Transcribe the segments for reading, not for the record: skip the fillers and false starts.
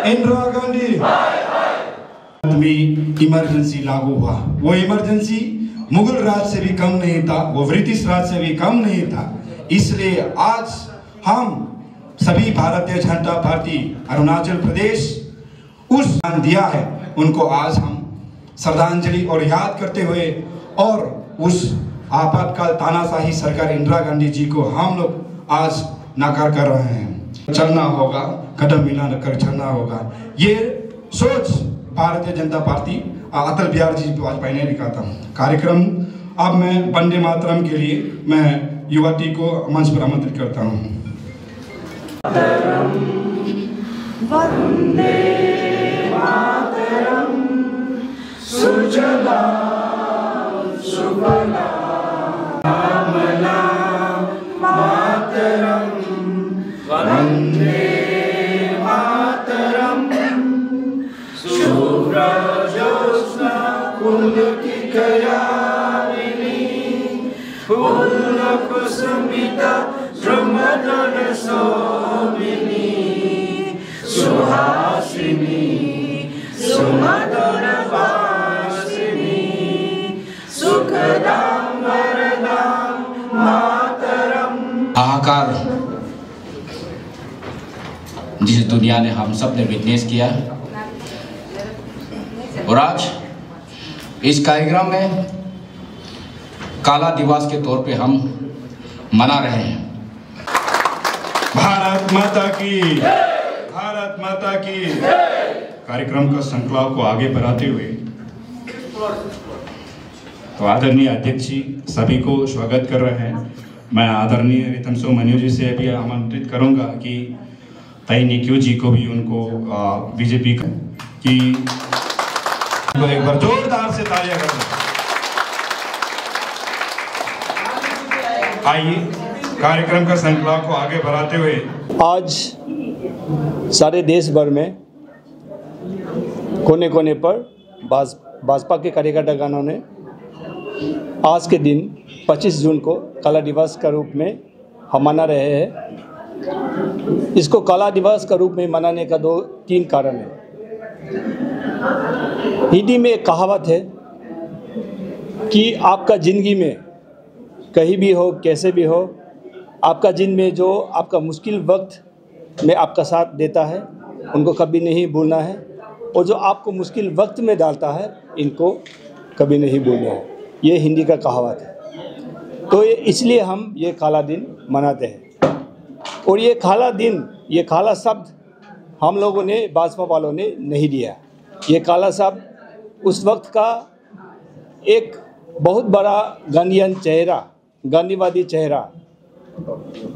इंदिरा गांधी में इमरजेंसी लागू हुआ। वो इमरजेंसी मुगल राज से भी कम नहीं था, वो ब्रिटिश राज से भी कम नहीं था। इसलिए आज हम सभी भारतीय जनता पार्टी अरुणाचल प्रदेश उस ध्यान दिया है, उनको आज हम श्रद्धांजलि और याद करते हुए और उस आपातकाल तानाशाही सरकार इंदिरा गांधी जी को हम लोग आज नकार कर रहे हैं। चलना होगा, कदम मिलाकर चलना होगा, ये सोच भारतीय जनता पार्टी अटल बिहारी जी वाजपेयी ने लिखा था। कार्यक्रम अब मैं वंदे मातरम के लिए मैं युवती को मंच पर आमंत्रित करता हूँ। वंदे मातरम सुजलां सुफलां अमलां मातरम वंदे मातरम शुभ्रज्योत्स्ना पुलकितयामिनी पुलकुसुमिता द्रुमदलशोभिनी सुहासिनी सुमधुरभाषिणी सुखदां वरदां मातरम। हाहाकार जिस दुनिया ने हम सब ने विटनेस किया, और आज इस कार्यक्रम में काला दिवस के तौर पे हम मना रहे हैं। भारत माता की, भारत माता की। कार्यक्रम का संकल्प को आगे बढ़ाते हुए तो आदरणीय अध्यक्ष जी सभी को स्वागत कर रहे हैं। मैं आदरणीय रितम मनु जी से भी आमंत्रित करूंगा कि ताई निक्यू जी को भी उनको बीजेपी की तो एक बार जोरदार से तालियां करें। आइए कार्यक्रम का संकल्प को आगे बढ़ाते हुए आज सारे देश भर में कोने कोने पर भाजपा के कार्यकर्तागणों ने आज के दिन 25 जून को काला दिवस का रूप में हम मना रहे हैं। इसको काला दिवस का रूप में मनाने का 2-3 कारण है। हिंदी में एक कहावत है कि आपका ज़िंदगी में कहीं भी हो, कैसे भी हो, आपका जिन में जो आपका मुश्किल वक्त में आपका साथ देता है उनको कभी नहीं भूलना है, और जो आपको मुश्किल वक्त में डालता है इनको कभी नहीं भूलना है। ये हिंदी का कहावत है। तो इसलिए हम ये काला दिन मनाते हैं। और ये काला दिन, ये काला शब्द हम लोगों ने, भाजपा वालों ने नहीं दिया। ये काला शब्द उस वक्त का एक बहुत बड़ा गांधीयन चेहरा, गांधीवादी चेहरा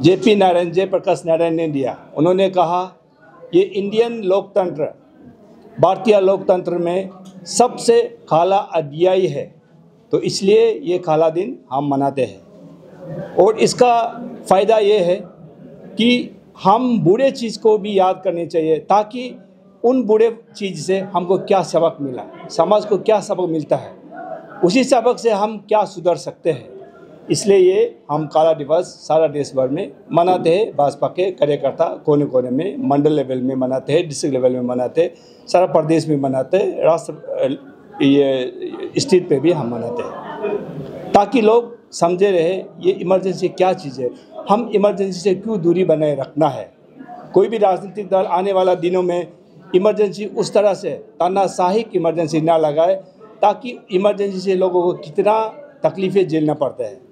जेपी नारायण, जयप्रकाश नारायण ने दिया। उन्होंने कहा ये इंडियन लोकतंत्र, भारतीय लोकतंत्र में सबसे काला अध्याय है, तो इसलिए ये काला दिन हम मनाते हैं। और इसका फ़ायदा ये है कि हम बुरे चीज़ को भी याद करनी चाहिए, ताकि उन बुरे चीज़ से हमको क्या सबक मिला, समाज को क्या सबक मिलता है, उसी सबक से हम क्या सुधर सकते हैं। इसलिए ये हम काला दिवस सारा देश भर में मनाते हैं। भाजपा के कार्यकर्ता कोने कोने में, मंडल लेवल में मनाते हैं, डिस्ट्रिक्ट लेवल में मनाते हैं, सारा प्रदेश में मनाते हैं, राष्ट्र ये स्टेट पे भी हम मनाते हैं, ताकि लोग समझे रहे ये इमरजेंसी क्या चीज़ है, हम इमरजेंसी से क्यों दूरी बनाए रखना है। कोई भी राजनीतिक दल आने वाला दिनों में इमरजेंसी उस तरह से तानाशाही इमरजेंसी ना लगाए, ताकि इमरजेंसी से लोगों को कितना तकलीफ़ें झेलना पड़ता है।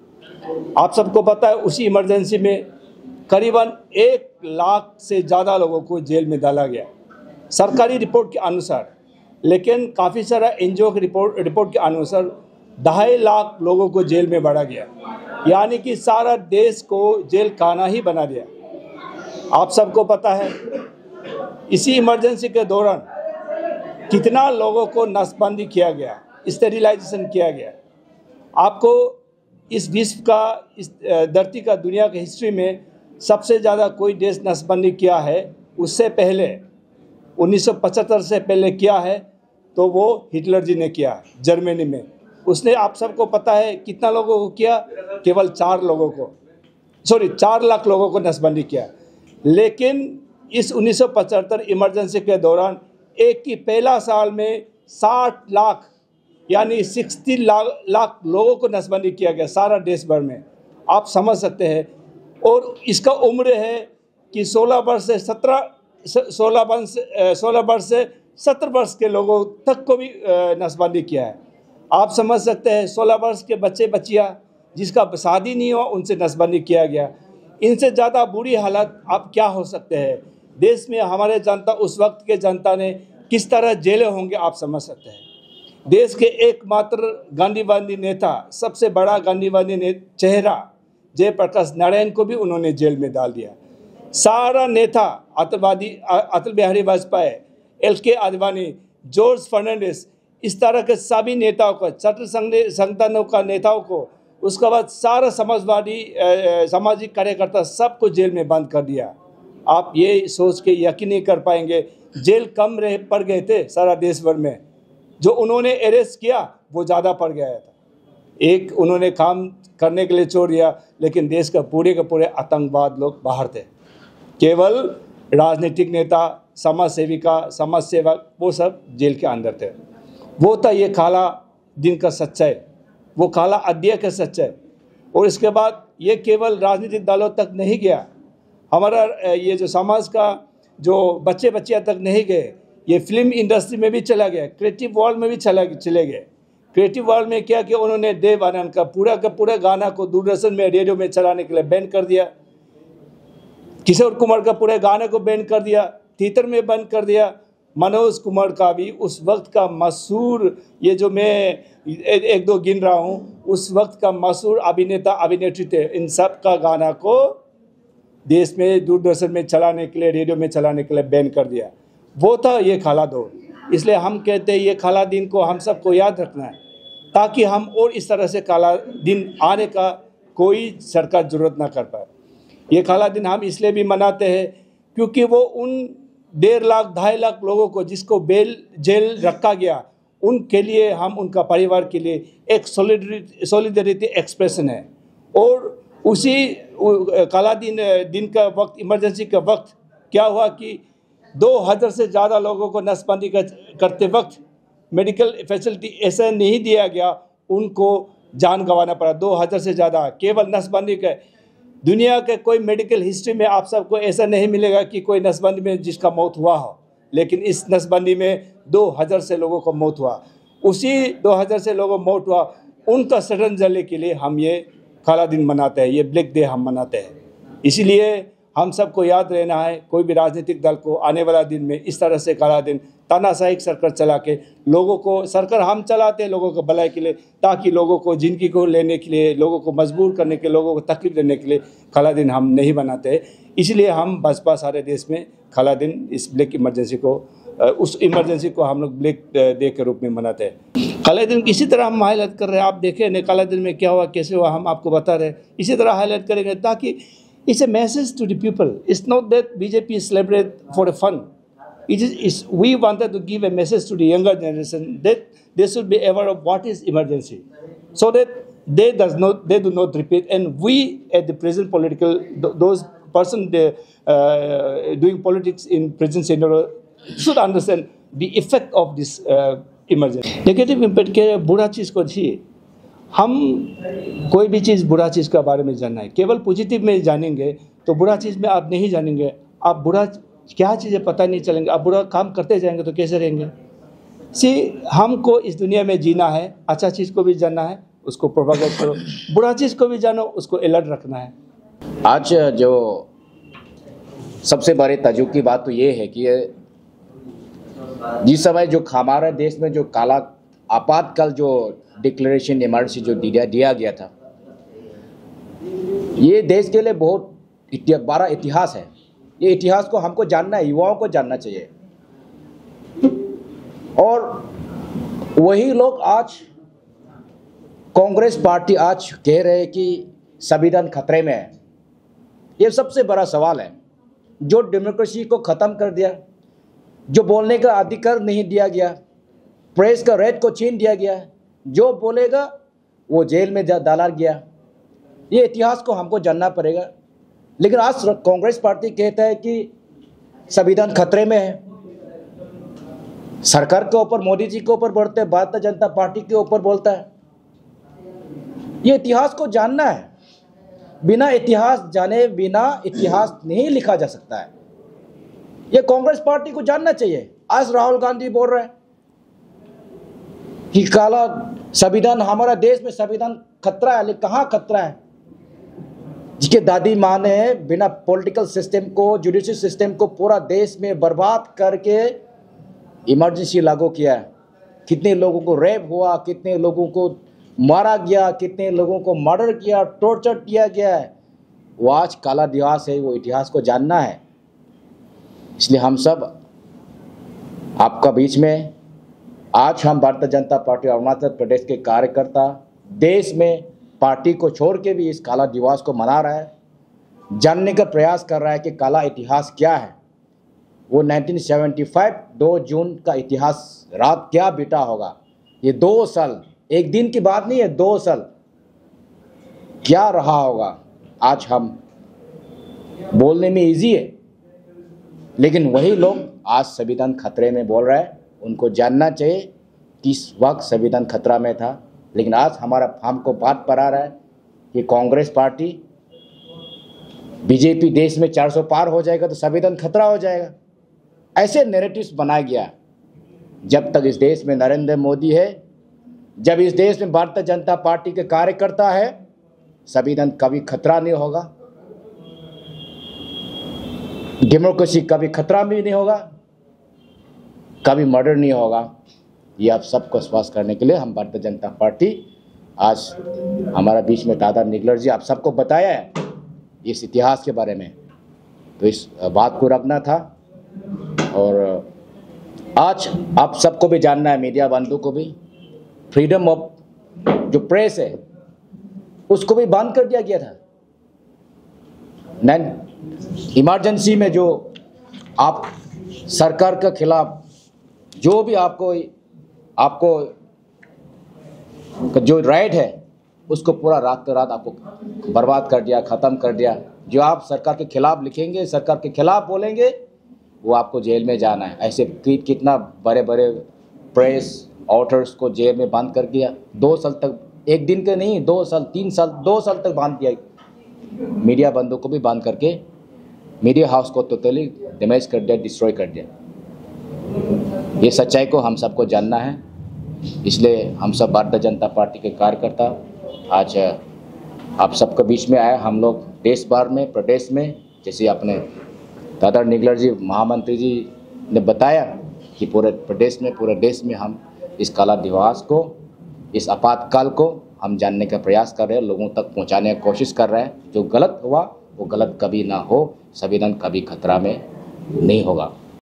आप सबको पता है उसी इमरजेंसी में करीबन 1 लाख से ज़्यादा लोगों को जेल में डाला गया सरकारी रिपोर्ट के अनुसार, लेकिन काफ़ी सारा एनजीओ की रिपोर्ट के अनुसार 2.5 लाख लोगों को जेल में भरा गया, यानी कि सारा देश को जेल खाना ही बना दिया। आप सबको पता है इसी इमरजेंसी के दौरान कितना लोगों को नसबंदी किया गया, स्टेरिलाइजेशन किया गया। आपको इस विश्व का, इस धरती का, दुनिया के हिस्ट्री में सबसे ज़्यादा कोई देश नसबंदी किया है, उससे पहले 1975 से पहले किया है तो वो हिटलर जी ने किया जर्मनी में। उसने, आप सबको पता है कितना लोगों को किया, केवल 4 लाख लोगों को नसबंदी किया। लेकिन इस 1975 इमरजेंसी के दौरान एक ही पहला साल में 60 लाख यानी 60 लाख लोगों को नसबंदी किया गया सारा देश भर में। आप समझ सकते हैं। और इसका उम्र है कि 16 वर्ष से 70 वर्ष के लोगों तक को भी नसबंदी किया है। आप समझ सकते हैं 16 वर्ष के बच्चे बच्चियाँ जिसका शादी नहीं हुआ उनसे नसबंदी किया गया। इनसे ज़्यादा बुरी हालत आप क्या हो सकते हैं। देश में हमारे जनता उस वक्त के जनता ने किस तरह जेले होंगे आप समझ सकते हैं। देश के एकमात्र गांधीवादी नेता, सबसे बड़ा गांधीवादी चेहरा जयप्रकाश नारायण को भी उन्होंने जेल में डाल दिया। सारा नेता अटल बिहारी वाजपेयी, LK आडवाणी, जॉर्ज फर्नांडिस, इस तरह के सभी नेताओं को, छत्र संगठनों का नेताओं को, उसके बाद सारा समाजवादी सामाजिक कार्यकर्ता सबको जेल में बंद कर दिया। आप ये सोच के यकीन नहीं कर पाएंगे जेल कम पड़ गए थे सारा देश भर में, जो उन्होंने अरेस्ट किया वो ज़्यादा पड़ गया था। एक उन्होंने काम करने के लिए छोड़ दिया, लेकिन देश का पूरे आतंकवाद लोग बाहर थे। केवल राजनीतिक नेता, समाज सेविका, समाज सेवक वो सब जेल के अंदर थे। वो था ये काला दिन का सच्चाई, वो काला अध्याय का सच्चाई। और इसके बाद ये केवल राजनीतिक दलों तक नहीं गया, हमारा ये जो समाज का जो बच्चे बच्चियाँ तक नहीं गए, ये फिल्म इंडस्ट्री में भी चला गया, क्रिएटिव वर्ल्ड में भी चले गए। क्रिएटिव वर्ल्ड में क्या किया उन्होंने, देव आनंद का पूरा गाना को दूरदर्शन में, रेडियो में चलाने के लिए बैन कर दिया। किशोर कुमार का पूरे गाने को बैन कर दिया, थिएटर में बंद कर दिया। मनोज कुमार का भी उस वक्त का मशहूर, ये जो मैं एक दो गिन रहा हूँ, उस वक्त का मशहूर अभिनेता अभिनेत्री थे, इन सब का गाना को देश में दूरदर्शन में चलाने के लिए, रेडियो में चलाने के लिए बैन कर दिया। वो था ये काला दौर। इसलिए हम कहते हैं ये काला दिन को हम सबको याद रखना है, ताकि हम और इस तरह से काला दिन आने का कोई सरकार जरूरत ना कर पाए। ये काला दिन हम इसलिए भी मनाते हैं क्योंकि वो उन 1.5 लाख 2.5 लाख लोगों को जिसको जेल रखा गया, उनके लिए, हम उनका परिवार के लिए एक सॉलिडरिटी एक्सप्रेशन है। और उसी काला दिन का वक्त, इमरजेंसी का वक्त क्या हुआ कि 2000 से ज़्यादा लोगों को नसबंदी करते वक्त मेडिकल फैसिलिटी ऐसा नहीं दिया गया, उनको जान गंवाना पड़ा। 2000 से ज़्यादा केवल नसबंदी का। दुनिया के कोई मेडिकल हिस्ट्री में आप सबको ऐसा नहीं मिलेगा कि कोई नसबंदी में जिसका मौत हुआ हो, लेकिन इस नसबंदी में 2000 से लोगों को मौत हुआ। उसी 2000 से लोगों को मौत हुआ, उनका श्रद्धांजलि के लिए हम ये काला दिन मनाते हैं, ये ब्लैक डे हम मनाते हैं। इसीलिए हम सबको याद रहना है, कोई भी राजनीतिक दल को आने वाला दिन में इस तरह से काला दिन, तानाशाही सरकार चला के लोगों को, सरकार हम चलाते हैं लोगों को भलाई के लिए, ताकि लोगों को जिंदगी को लेने के लिए, लोगों को मजबूर करने के लिए, लोगों को तकलीफ देने के लिए काला दिन हम नहीं बनाते। इसलिए हम बसपा सारे देश में काला दिन, इस ब्लैक इमरजेंसी को, उस इमरजेंसी को हम लोग ब्लैक डे के रूप में मनाते हैं। काले दिन इसी तरह हम हाईलाइट कर रहे हैं। आप देखें न काला दिन में क्या हुआ, कैसे हुआ, हम आपको बता रहे हैं। इसी तरह हाईलाइट करेंगे ताकि it's a message to the people. It's not that BJP is celebrate for the fun. We wanted to give a message to the younger generation that they should be aware of what is emergency, so that they do not repeat. And we at the present political, those person doing politics in present scenario should understand the effect of this emergency. Negative impact के बुरा चीज़ को छी, हम कोई भी चीज़ बुरा चीज़ के बारे में जानना है, केवल पॉजिटिव में जानेंगे तो बुरा चीज़ में आप नहीं जानेंगे। आप बुरा क्या चीज़ें पता नहीं चलेंगे, आप बुरा काम करते जाएंगे तो कैसे रहेंगे। हमको इस दुनिया में जीना है, अच्छा चीज़ को भी जानना है, उसको प्रोपागेट करो, बुरा चीज़ को भी जानो, उसको अलर्ट रखना है। आज जो सबसे बड़े ताज्जुब की बात तो ये है कि जिस समय जो हमारे देश में जो काला आपातकाल जो डिक्लेरेशन इमरजेंसी जो दिया गया था, ये देश के लिए बहुत बड़ा इतिहास है। ये इतिहास को हमको जानना है, युवाओं को जानना चाहिए। और वही लोग आज कांग्रेस पार्टी आज कह रहे हैं कि संविधान खतरे में है। ये सबसे बड़ा सवाल है। जो डेमोक्रेसी को ख़त्म कर दिया, जो बोलने का अधिकार नहीं दिया गया, प्रेस का राइट को छीन दिया गया, जो बोलेगा वो जेल में डाला गया। ये इतिहास को हमको जानना पड़ेगा। लेकिन आज कांग्रेस पार्टी कहता है कि संविधान खतरे में है। सरकार के ऊपर, मोदी जी के ऊपर बोलते हैं, भारतीय जनता पार्टी के ऊपर बोलता है। ये इतिहास को जानना है। बिना इतिहास जाने बिना इतिहास नहीं लिखा जा सकता है। ये कांग्रेस पार्टी को जानना चाहिए। आज राहुल गांधी बोल रहे हैं कि काला संविधान, हमारा देश में संविधान खतरा है। लेकिन कहाँ खतरा है? जिसके दादी माँ ने बिना पॉलिटिकल सिस्टम को, जुडिशरी सिस्टम को पूरा देश में बर्बाद करके इमरजेंसी लागू किया है। कितने लोगों को रेप हुआ, कितने लोगों को मारा गया, कितने लोगों को मर्डर किया, टॉर्चर किया गया है। वो आज काला दिवस है, वो इतिहास को जानना है। इसलिए हम सब आपका बीच में आज हम भारतीय जनता पार्टी अरुणाचल प्रदेश के कार्यकर्ता देश में पार्टी को छोड़ के भी इस काला दिवस को मना रहा है, जानने का प्रयास कर रहा है कि काला इतिहास क्या है। वो 1975 2 जून का इतिहास रात क्या बीता होगा। ये 2 साल, एक दिन की बात नहीं है, 2 साल क्या रहा होगा। आज हम बोलने में इजी है, लेकिन वही लोग आज संविधान खतरे में बोल रहे हैं। उनको जानना चाहिए कि इस वक्त संविधान खतरा में था, लेकिन आज हमको बात पर आ रहा है कि कांग्रेस पार्टी, बीजेपी देश में 400 पार हो जाएगा तो संविधान खतरा हो जाएगा। ऐसे नैरेटिव्स बनाया गया। जब तक इस देश में नरेंद्र मोदी है, जब इस देश में भारतीय जनता पार्टी के कार्यकर्ता है, संविधान कभी खतरा नहीं होगा, डेमोक्रेसी कभी खतरा भी नहीं होगा, कभी मर्डर नहीं होगा। ये आप सबको स्पष्ट करने के लिए हम भारतीय जनता पार्टी आज हमारा बीच में दादा निगलर जी आप सबको बताया है इस इतिहास के बारे में। तो इस बात को रखना था। और आज आप सबको भी जानना है, मीडिया बंधु को भी, फ्रीडम ऑफ जो प्रेस है उसको भी बंद कर दिया गया था। इमरजेंसी में जो आप सरकार के खिलाफ जो भी आपको जो राइट है उसको पूरा रातों रात आपको बर्बाद कर दिया, ख़त्म कर दिया। जो आप सरकार के खिलाफ लिखेंगे, सरकार के खिलाफ बोलेंगे, वो आपको जेल में जाना है। ऐसे कितना बड़े बड़े प्रेस ऑथर्स को जेल में बंद कर दिया। 2 साल तक, एक दिन के नहीं, 2 साल 3 साल 2 साल तक बांध दिया। मीडिया बंदों को भी बंद करके मीडिया हाउस को टोटली डैमेज कर दिया, डिस्ट्रॉय कर दिया। ये सच्चाई को हम सबको जानना है। इसलिए हम सब भारतीय जनता पार्टी के कार्यकर्ता आज आप सबके बीच में आए। हम लोग देश भर में, प्रदेश में, जैसे अपने दादा निगलर जी महामंत्री जी ने बताया कि पूरे प्रदेश में, पूरे देश में हम इस काला दिवस को, इस आपातकाल को हम जानने का प्रयास कर रहे हैं, लोगों तक पहुंचाने की कोशिश कर रहे हैं। जो गलत हुआ वो गलत कभी ना हो, संविधान कभी खतरा में नहीं होगा।